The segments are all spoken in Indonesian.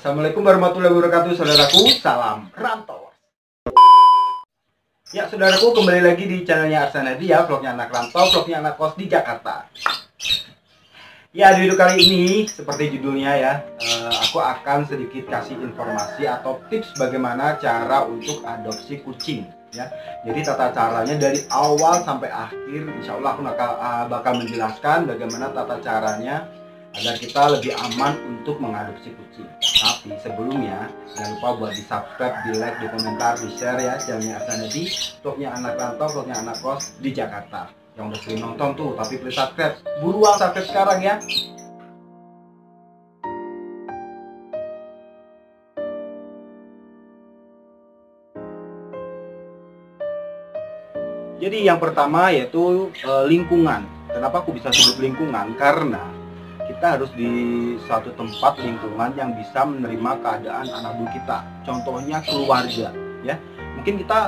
Assalamualaikum warahmatullahi wabarakatuh, saudaraku. Salam rantau. Ya, saudaraku, kembali lagi di channelnya Arsanadi ya, vlognya anak rantau, vlognya anak kos di Jakarta. Ya, di video kali ini seperti judulnya ya, aku akan sedikit kasih informasi atau tips bagaimana cara untuk adopsi kucing ya. Jadi tata caranya dari awal sampai akhir, insya Allah aku bakal menjelaskan bagaimana tata caranya agar kita lebih aman untuk mengadopsi kucing. Tapi sebelumnya jangan lupa buat di subscribe, di like, di komentar, di share ya channelnya Arsanadi, vlognya anak rantau, vlognya anak kos di Jakarta. Yang udah sering nonton tuh, tapi please subscribe, buruan subscribe sekarang ya. Jadi yang pertama yaitu lingkungan. Kenapa aku bisa sebut lingkungan? Karena kita harus di suatu tempat lingkungan yang bisa menerima keadaan anak buah kita. Contohnya keluarga, ya. Mungkin kita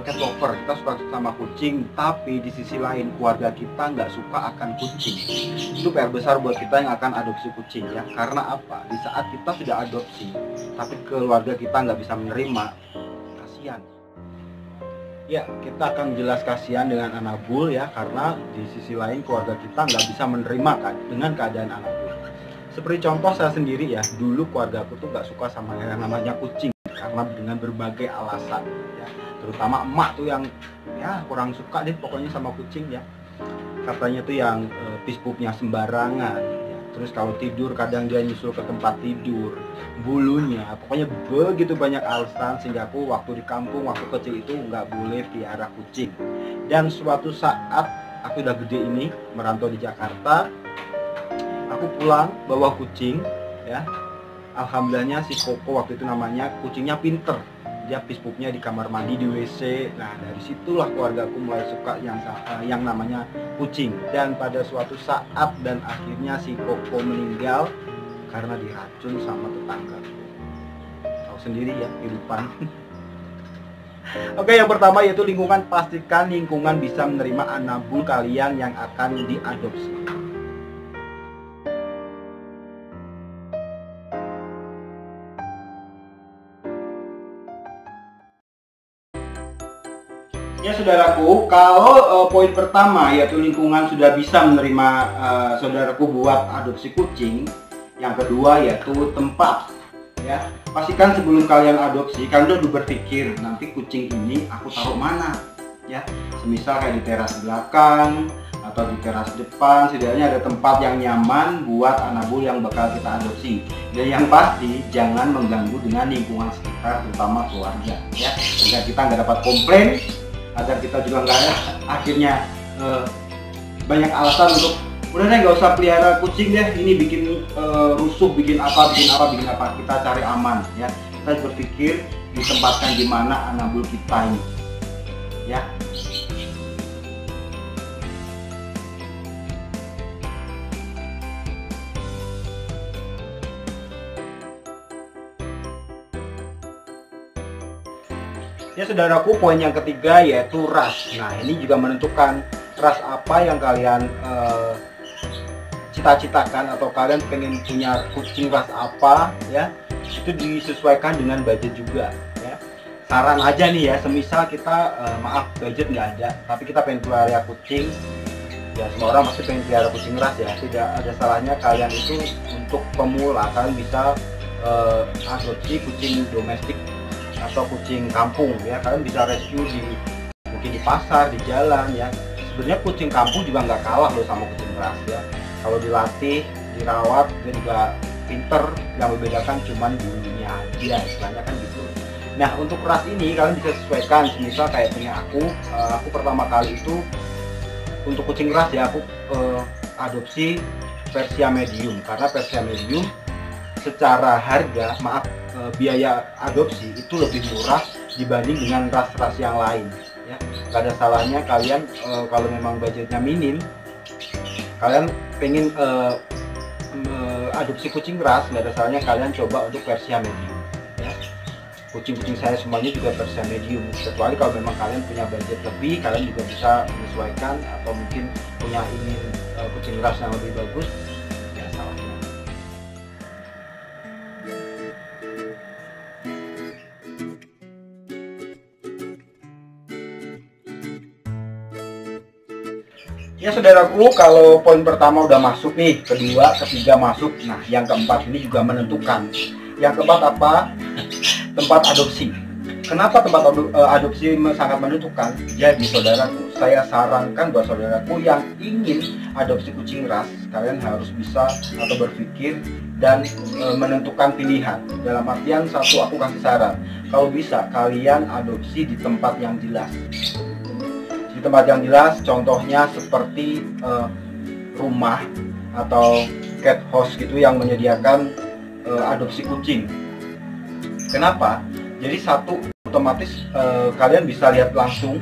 cat lover, kita suka sama kucing, tapi di sisi lain keluarga kita nggak suka akan kucing. Itu PR besar buat kita yang akan adopsi kucing ya. Karena apa? Di saat kita sudah adopsi, tapi keluarga kita nggak bisa menerima, kasihan. Ya, kita akan jelas kasihan dengan anabul ya, karena di sisi lain keluarga kita nggak bisa menerima kan dengan keadaan anabul. Seperti contoh saya sendiri ya, dulu keluarga aku tuh nggak suka sama yang namanya kucing karena dengan berbagai alasan ya, terutama emak tuh yang ya kurang suka deh pokoknya sama kucing ya. Katanya tuh yang pispupnya sembarangan ya. Terus kalau tidur kadang dia nyusul ke tempat tidur, bulunya, pokoknya begitu banyak alasan sehingga aku waktu di kampung waktu kecil itu nggak boleh pelihara kucing. Dan suatu saat aku udah gede ini merantau di Jakarta, aku pulang bawa kucing ya. Alhamdulillahnya si Koko waktu itu namanya, kucingnya pinter, dia pispupnya di kamar mandi, di WC. Nah dari situlah keluargaku mulai suka yang namanya kucing. Dan pada suatu saat dan akhirnya si Koko meninggal karena diracun sama tetangga. Tahu sendiri ya kehidupan. Oke, yang pertama yaitu lingkungan. Pastikan lingkungan bisa menerima anabul kalian yang akan diadopsi. Ya saudaraku, kalau poin pertama yaitu lingkungan sudah bisa menerima saudaraku buat adopsi kucing. Yang kedua yaitu tempat ya. Pastikan sebelum kalian adopsi kalian udah berpikir nanti kucing ini aku taruh mana ya. Semisal kayak di teras belakang atau di teras depan, setidaknya ada tempat yang nyaman buat anabul yang bakal kita adopsi. Dan yang pasti jangan mengganggu dengan lingkungan sekitar, terutama keluarga ya, agar kita nggak dapat komplain, agar kita juga nggak akhirnya banyak alasan untuk udah deh nggak usah pelihara kucing deh, ini bikin rusuh, bikin apa. Kita cari aman ya, kita berpikir ditempatkan di mana anabul kita ini ya. Ya saudaraku, poin yang ketiga yaitu ras. Nah ini juga menentukan ras apa yang kalian cita-citakan atau kalian pengen punya kucing ras apa ya. Itu disesuaikan dengan budget juga ya. Saran aja nih ya, semisal kita maaf budget nggak ada, tapi kita pengen pelihara kucing ya, semua orang pasti pengen pelihara kucing ras ya. Tidak ada salahnya kalian itu untuk pemula kalian bisa adopsi kucing domestik atau kucing kampung ya. Kalian bisa rescue mungkin di pasar, di jalan ya. Sebenarnya kucing kampung juga nggak kalah loh sama kucing ras ya. Kalau dilatih, dirawat, dia juga pinter. Yang membedakan cuman bulunya aja, istilahnya kan gitu. Nah untuk ras ini kalian bisa sesuaikan. Misal kayak punya aku pertama kali itu untuk kucing ras ya, aku adopsi Persia medium, karena Persia medium secara harga, biaya adopsi itu lebih murah dibanding dengan ras-ras yang lain ya. Gak ada salahnya kalian kalau memang budgetnya minim, kalian pengen adopsi kucing ras, gak ada salahnya kalian coba untuk Persia medium ya. Kucing-kucing saya semuanya juga Persia medium, kecuali kalau memang kalian punya budget lebih, kalian juga bisa menyesuaikan atau mungkin ingin kucing ras yang lebih bagus. Ya saudaraku, kalau poin pertama udah masuk nih, kedua, ketiga masuk. Nah, yang keempat ini juga menentukan. Yang keempat apa? Tempat adopsi. Kenapa tempat adopsi sangat menentukan? Jadi saudaraku, saya sarankan buat saudaraku yang ingin adopsi kucing ras, kalian harus bisa atau berpikir dan menentukan pilihan. Dalam artian satu, aku kasih saran, kalau bisa kalian adopsi di tempat yang jelas. Tempat yang jelas, contohnya seperti rumah atau cat house gitu yang menyediakan adopsi kucing. Kenapa? Jadi satu, otomatis kalian bisa lihat langsung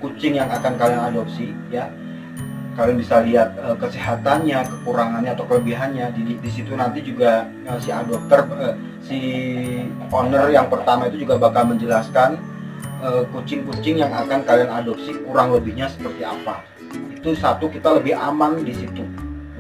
kucing yang akan kalian adopsi, ya. Kalian bisa lihat kesehatannya, kekurangannya atau kelebihannya. Di situ nanti juga si adopter, si owner yang pertama itu juga bakal menjelaskan kucing-kucing yang akan kalian adopsi kurang lebihnya seperti apa. Itu satu, kita lebih aman di situ,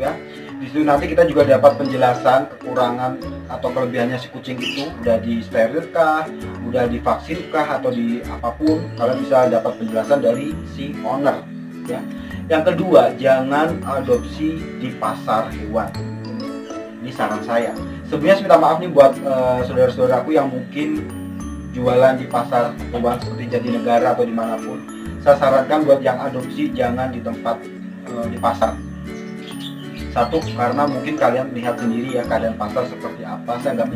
ya. Di situ nanti kita juga dapat penjelasan kekurangan atau kelebihannya si kucing itu, udah di sterilkah, udah divaksinkah atau di apapun, kalian bisa dapat penjelasan dari si owner, ya. Yang kedua, jangan adopsi di pasar hewan. Ini saran saya. Sebenarnya minta maaf nih buat saudara-saudaraku yang mungkin jualan di pasar hewan seperti Jatinegara atau dimanapun. Saya sarankan buat yang adopsi jangan di tempat di pasar. Satu, karena mungkin kalian lihat sendiri ya keadaan pasar seperti apa. Saya nggak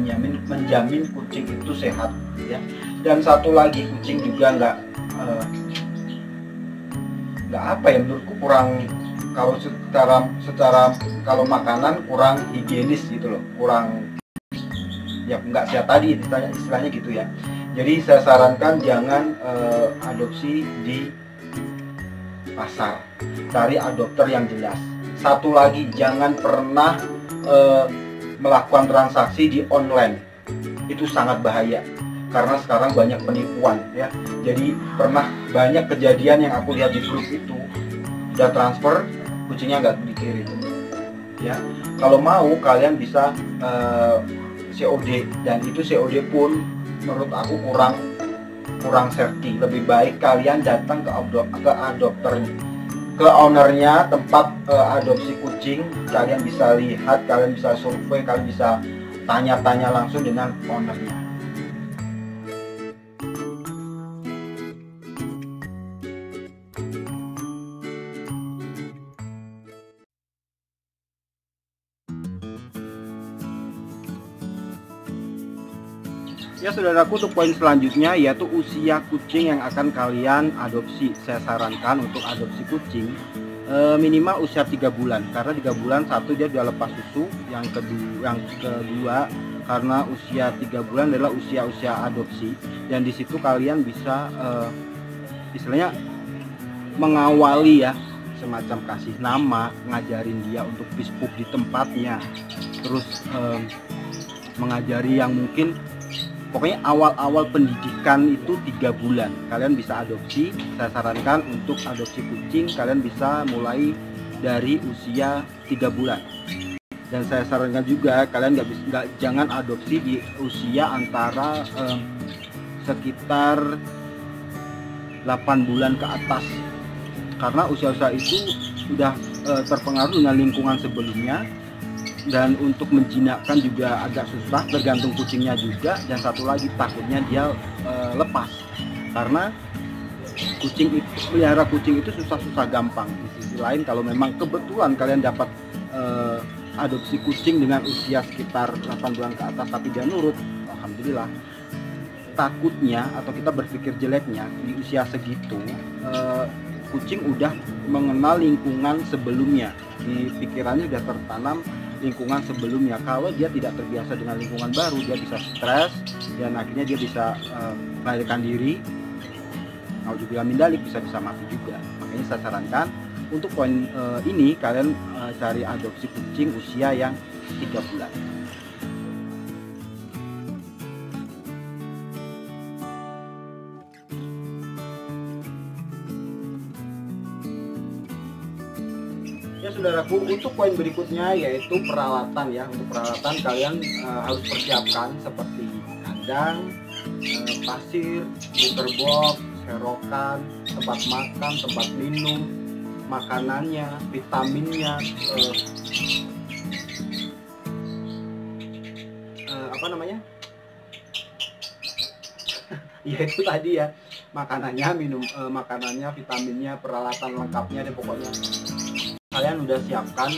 menjamin kucing itu sehat, ya. Dan satu lagi, kucing juga nggak apa ya, menurutku kurang, kalau secara kalau makanan kurang higienis gitu loh, kurang, ya nggak sehat tadi istilahnya gitu ya. Jadi saya sarankan jangan adopsi di pasar, cari adopter yang jelas. Satu lagi, jangan pernah melakukan transaksi di online, itu sangat bahaya karena sekarang banyak penipuan, ya. Jadi pernah banyak kejadian yang aku lihat di grup itu, udah transfer kucingnya nggak dikirim, ya. Kalau mau kalian bisa COD, dan itu COD pun menurut aku kurang safety. Lebih baik kalian datang ke adopternya, ke ownernya tempat adopsi kucing. Kalian bisa lihat, kalian bisa survei, kalian bisa tanya-tanya langsung dengan ownernya. Ya saudaraku, untuk poin selanjutnya yaitu usia kucing yang akan kalian adopsi. Saya sarankan untuk adopsi kucing minimal usia 3 bulan, karena 3 bulan satu dia sudah lepas susu, yang kedua karena usia 3 bulan adalah usia adopsi, dan di situ kalian bisa istilahnya mengawali, ya, semacam kasih nama, ngajarin dia untuk pispuk di tempatnya, terus mengajari yang mungkin pokoknya awal-awal pendidikan itu 3 bulan kalian bisa adopsi. Saya sarankan untuk adopsi kucing kalian bisa mulai dari usia 3 bulan. Dan saya sarankan juga kalian jangan adopsi di usia antara sekitar 8 bulan ke atas, karena usia-usia itu sudah terpengaruh dengan lingkungan sebelumnya. Dan untuk menjinakkan juga agak susah, tergantung kucingnya juga. Dan satu lagi, takutnya dia lepas, karena pelihara kucing itu susah gampang. Di sisi lain, kalau memang kebetulan kalian dapat adopsi kucing dengan usia sekitar 8 bulan ke atas tapi dia nurut, alhamdulillah. Takutnya atau kita berpikir jeleknya, di usia segitu kucing udah mengenal lingkungan sebelumnya, di pikirannya sudah tertanam lingkungan sebelumnya. Kalau dia tidak terbiasa dengan lingkungan baru, dia bisa stres dan akhirnya dia bisa melarikan diri. Nauzubillah min dzalik, bisa mati juga. Makanya saya sarankan untuk poin ini kalian cari adopsi kucing usia yang 3 bulan. Ya saudaraku, untuk poin berikutnya yaitu peralatan, ya. Untuk peralatan kalian harus persiapkan seperti kandang, pasir, litter box, serokan, tempat makan, tempat minum, makanannya, vitaminnya, apa namanya? Ya itu tadi ya, makanannya, makanannya, vitaminnya, peralatan lengkapnya deh pokoknya. Kalian udah siapkan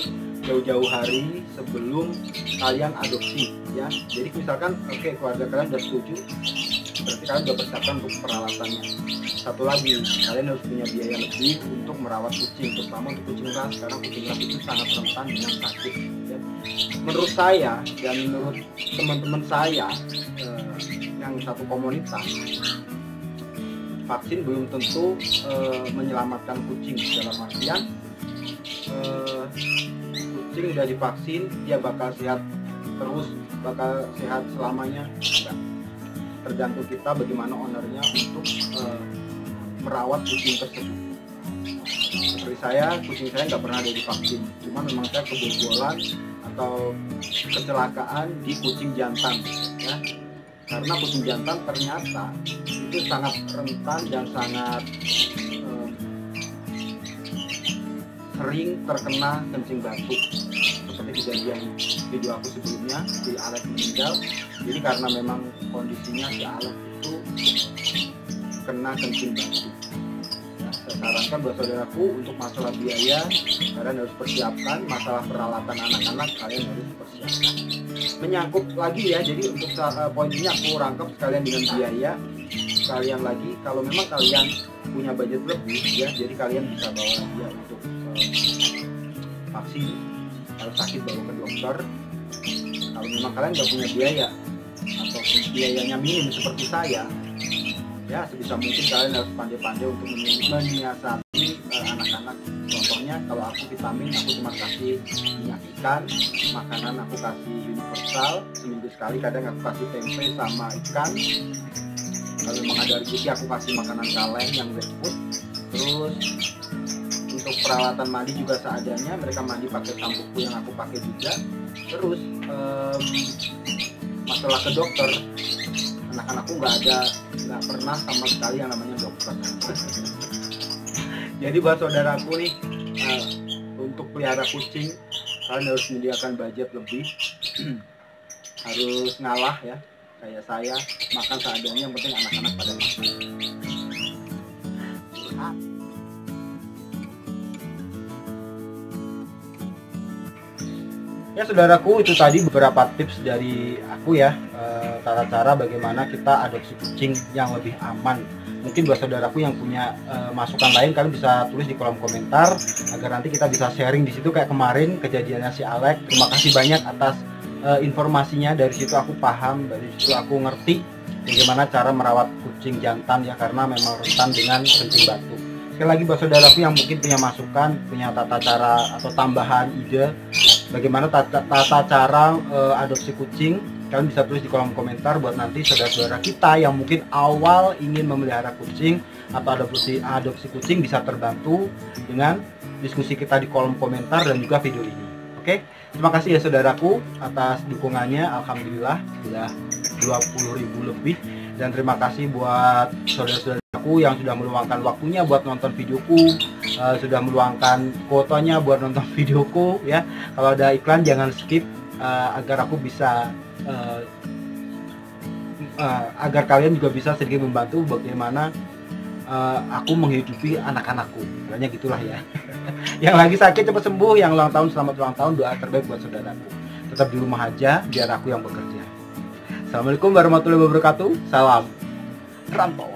jauh-jauh hari sebelum kalian adopsi ya. Jadi misalkan oke, keluarga kalian udah setuju, berarti kalian udah persiapkan untuk peralatannya. Satu lagi, kalian harus punya biaya lebih untuk merawat kucing, terutama untuk kucing ras, karena kucing ras itu sangat rentan dengan sakit ya. Menurut saya dan menurut teman-teman saya yang satu komunitas, vaksin belum tentu menyelamatkan kucing. Dalam artian kucing udah divaksin dia bakal sehat terus, bakal sehat selamanya, enggak. Tergantung kita bagaimana ownernya untuk merawat kucing tersebut. Seperti saya, kucing saya nggak pernah ada divaksin, cuma memang saya kebobolan atau kecelakaan di kucing jantan ya. Karena kucing jantan ternyata itu sangat rentan dan sangat sering terkena kencing batuk, seperti kejadian video aku sebelumnya si Alex meninggal. Jadi karena memang kondisinya si Alex itu kena kencing batuk ya, saya sarankan buat saudaraku untuk masalah biaya kalian harus persiapkan, masalah peralatan anak-anak kalian harus persiapkan. Menyangkut lagi ya, jadi untuk poinnya aku rangkap sekalian dengan biaya kalian lagi. Kalau memang kalian punya budget lebih ya, jadi kalian bisa bawa dia untuk vaksin. Kalau sakit bawa ke dokter. Kalau memang kalian nggak punya biaya atau biayanya minim seperti saya ya, sebisa mungkin kalian harus pandai-pandai untuk menyiasati anak-anak. Contohnya kalau aku vitamin, aku cuma kasih minyak ikan, makanan aku kasih universal, seminggu sekali kadang aku kasih tempe sama ikan. Kalau memang ada rezeki aku kasih makanan kaleng yang wet food. Terus untuk peralatan mandi juga seadanya, mereka mandi pakai sampoku yang aku pakai juga. Terus masalah ke dokter, anak-anakku nggak pernah sama sekali yang namanya dokter. Jadi buat saudaraku nih, untuk pelihara kucing kalian harus menyediakan budget lebih. Harus ngalah ya, kayak saya makan seadanya, yang penting anak-anak pada makan. Ya saudaraku, itu tadi beberapa tips dari aku ya, tata cara bagaimana kita adopsi kucing yang lebih aman. Mungkin buat saudaraku yang punya masukan lain, kalian bisa tulis di kolom komentar agar nanti kita bisa sharing di situ kayak kemarin kejadiannya si Alex. Terima kasih banyak atas informasinya, dari situ aku paham, dari situ aku ngerti bagaimana cara merawat kucing jantan ya, karena memang rentan dengan kencing batuk. Sekali lagi buat saudaraku yang mungkin punya masukan, punya tata cara atau tambahan ide bagaimana tata cara adopsi kucing, kalian bisa tulis di kolom komentar buat nanti saudara-saudara kita yang mungkin awal ingin memelihara kucing atau adopsi kucing bisa terbantu dengan diskusi kita di kolom komentar dan juga video ini. Oke, terima kasih ya saudaraku atas dukungannya. Alhamdulillah sudah 20.000 lebih, dan terima kasih buat saudara-saudaraku yang sudah meluangkan waktunya buat nonton videoku, sudah meluangkan kuotanya buat nonton videoku ya. Kalau ada iklan jangan skip, agar aku bisa agar kalian juga bisa sedikit membantu bagaimana aku menghidupi anak-anakku, kayaknya gitulah ya. Yang lagi sakit cepat sembuh, yang ulang tahun selamat ulang tahun, doa terbaik buat saudaraku. Tetap di rumah aja biar aku yang bekerja. Assalamualaikum warahmatullahi wabarakatuh. Salam rantau.